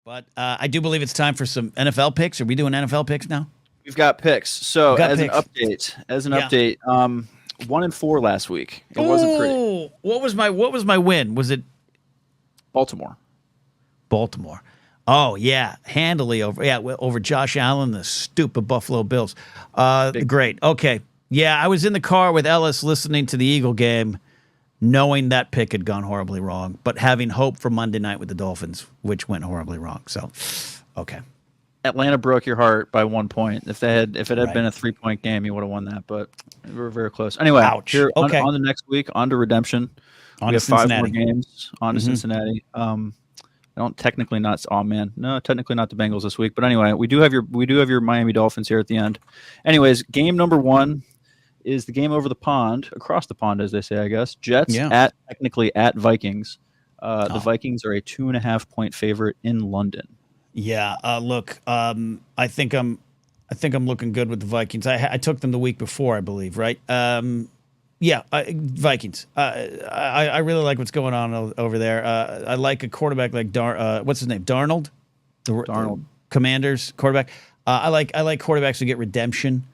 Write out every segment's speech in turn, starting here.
But I do believe it's time for some NFL picks. Are we doing NFL picks now? We've got picks. So Got as picks. an update, Yeah. 1-4 last week. It wasn't pretty. Oh, what was my win? Was it Baltimore. Baltimore? Oh yeah, handily over Josh Allen, the stupid Buffalo Bills. Great. Okay. Yeah, I was in the car with Ellis listening to the Eagle game, knowing that pick had gone horribly wrong, but having hope for Monday night with the Dolphins, which went horribly wrong. So, okay. Atlanta broke your heart by 1 point. If it had Right. been a 3-point game, you would have won that. But we were very close. Anyway, Ouch. here Okay. on the next week, on to redemption. On We to have 5 more Cincinnati. games on to Cincinnati. Technically not the Bengals this week, but anyway, we do have your Miami Dolphins here at the end. Anyways, game number 1 is the game over the pond, across the pond, as they say, I guess. Jets at Vikings. The Vikings are a 2.5-point favorite in London. Yeah. Look, I think I'm looking good with the Vikings. I took them the week before, I believe, right? Vikings. I really like what's going on over there. I like a quarterback like what's his name? Darnold. Darnold. Commanders quarterback. I like quarterbacks who get redemption.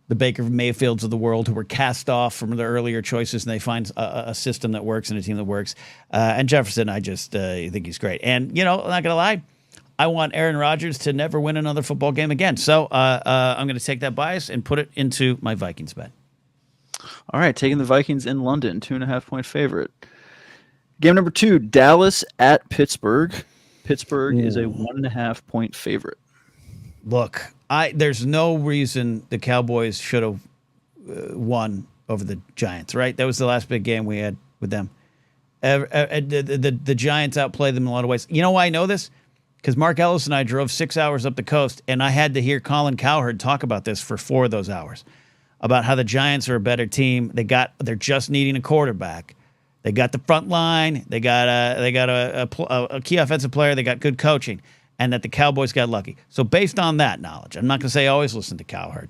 The Baker Mayfields of the world who were cast off from their earlier choices, and they find a system that works and a team that works. And Jefferson, I just think he's great. And, I'm not going to lie, I want Aaron Rodgers to never win another football game again. So I'm going to take that bias and put it into my Vikings bet. All right, taking the Vikings in London, 2.5-point favorite. Game number 2, Dallas at Pittsburgh. Pittsburgh is a 1.5-point favorite. Look, there's no reason the Cowboys should have won over the Giants, right? That was the last big game we had with them. The Giants outplayed them in a lot of ways. You know why I know this? Because Mark Ellis and I drove 6 hours up the coast, and I had to hear Colin Cowherd talk about this for 4 of those hours, about how the Giants are a better team. They're just needing a quarterback. They got the front line. They got a key offensive player. They got good coaching, and that the Cowboys got lucky. So based on that knowledge, I'm not going to say always listen to Cowherd.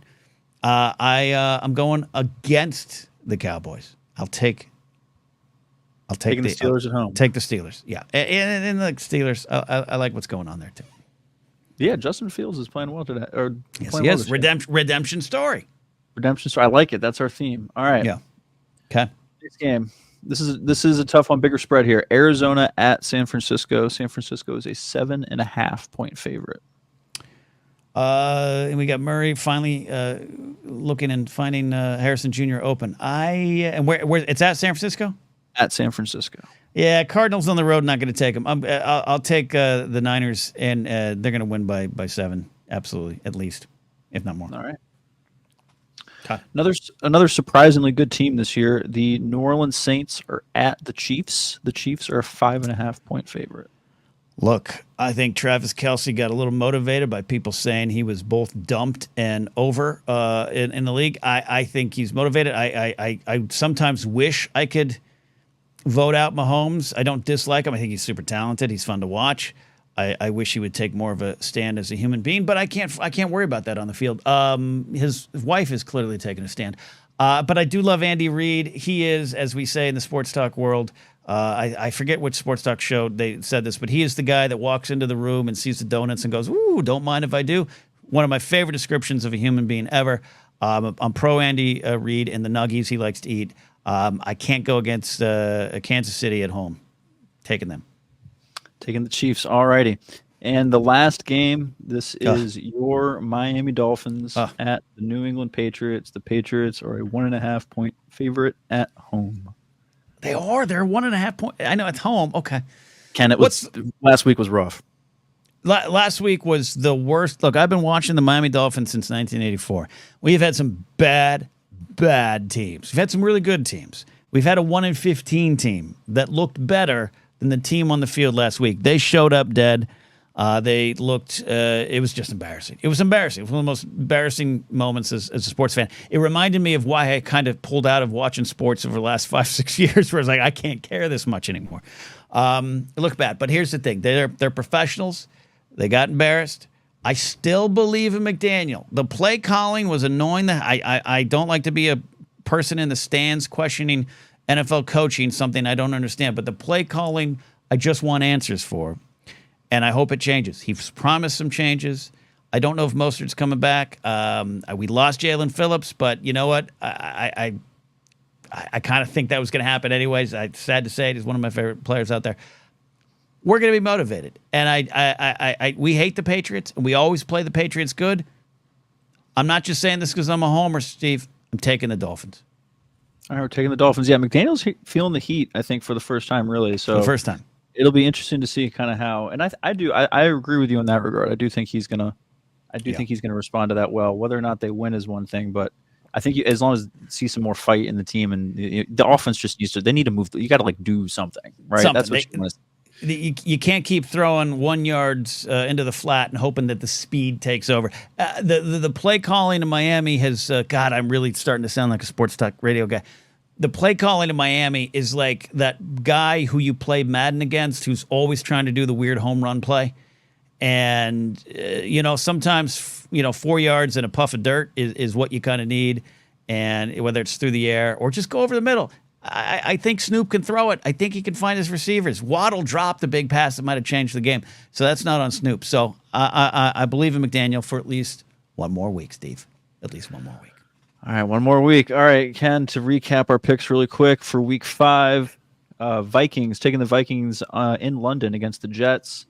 I'm going against the Cowboys. I'll take Taking the Steelers at home. Take the Steelers. Yeah, and the Steelers. I like what's going on there too. Yeah, Justin Fields is playing well today. Yes, he is. Redemption story. Redemption story. I like it. That's our theme. All right. Yeah. Okay. Next game. This is a tough one. Bigger spread here. Arizona at San Francisco. San Francisco is a 7.5-point favorite. And we got Murray finally looking and finding Harrison Jr. open. And where it's at San Francisco. At San Francisco. Yeah, Cardinals on the road. Not going to take them. I'll take the Niners, and they're going to win by 7, absolutely, at least, if not more. All right. Another surprisingly good team this year. The New Orleans Saints are at the Chiefs. The Chiefs are a 5.5-point favorite. Look, I think Travis Kelce got a little motivated by people saying he was both dumped and over in the league. I think he's motivated. I sometimes wish I could vote out Mahomes. I don't dislike him. I think he's super talented. He's fun to watch. I wish he would take more of a stand as a human being, but I can't worry about that on the field. His wife is clearly taking a stand. But I do love Andy Reid. He is, as we say in the sports talk world, I forget which sports talk show they said this, but he is the guy that walks into the room and sees the donuts and goes, "Ooh, don't mind if I do." One of my favorite descriptions of a human being ever. I'm pro Andy Reid and the nuggies he likes to eat. I can't go against Kansas City at home. Taking them. Taking the Chiefs. All righty. And the last game, this is your Miami Dolphins at the New England Patriots. The Patriots are a 1.5-point favorite at home. They are. They're 1.5 point. I know it's home. Okay. Ken, last week was rough. Last week was the worst. Look, I've been watching the Miami Dolphins since 1984. We've had some bad teams. We've had some really good teams. We've had a 1-15 team that looked better than the team on the field last week. They showed up dead. They looked, it was just embarrassing. It was embarrassing. It was one of the most embarrassing moments as a sports fan. It reminded me of why I kind of pulled out of watching sports over the last 5-6 years, where it's like, I can't care this much anymore. It looked bad. But here's the thing. They're professionals. They got embarrassed. I still believe in McDaniel. The play calling was annoying. I don't like to be a person in the stands questioning NFL coaching, something I don't understand. But the play calling, I just want answers for. and I hope it changes. He's promised some changes. I don't know if Mostert's coming back. We lost Jalen Phillips, but you know what? I kind of think that was going to happen anyways. I'm sad to say it. He's one of my favorite players out there. We're going to be motivated, and we hate the Patriots, and we always play the Patriots good. I'm not just saying this because I'm a homer, Steve. I'm taking the Dolphins. All right, we're taking the Dolphins. Yeah, McDaniel's feeling the heat, I think, for the first time, really. So For the first time. It'll be interesting to see kind of how. And I agree with you in that regard. I do think he's gonna respond to that well. Whether or not they win is one thing, but I think as long as see some more fight in the team, and the offense just they need to move. You got to do something, right? That's what you want to. You can't keep throwing 1 yards into the flat and hoping that the speed takes over. The play calling in Miami has God. I'm really starting to sound like a sports talk radio guy. The play calling in Miami is like that guy who you play Madden against, who's always trying to do the weird home run play, and sometimes 4 yards and a puff of dirt is what you kind of need, and whether it's through the air or just go over the middle. I think Snoop can throw it. I think he can find his receivers. Waddle dropped a big pass that might have changed the game. So that's not on Snoop. So I believe in McDaniel for at least one more week, Steve. At least one more week. All right, one more week. All right, Ken, to recap our picks really quick for week 5, Vikings, taking the Vikings in London against the Jets,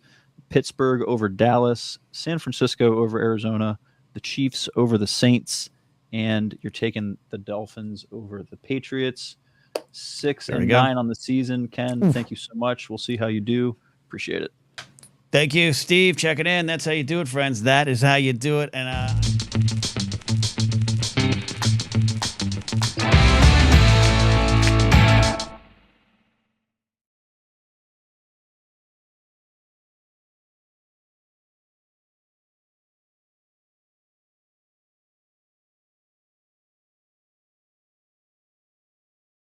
Pittsburgh over Dallas, San Francisco over Arizona, the Chiefs over the Saints, and you're taking the Dolphins over the Patriots. 6-9 on the season. Ken, thank you so much. We'll see how you do. Appreciate it. Thank you, Steve. Checking in. That's how you do it, friends. That is how you do it. And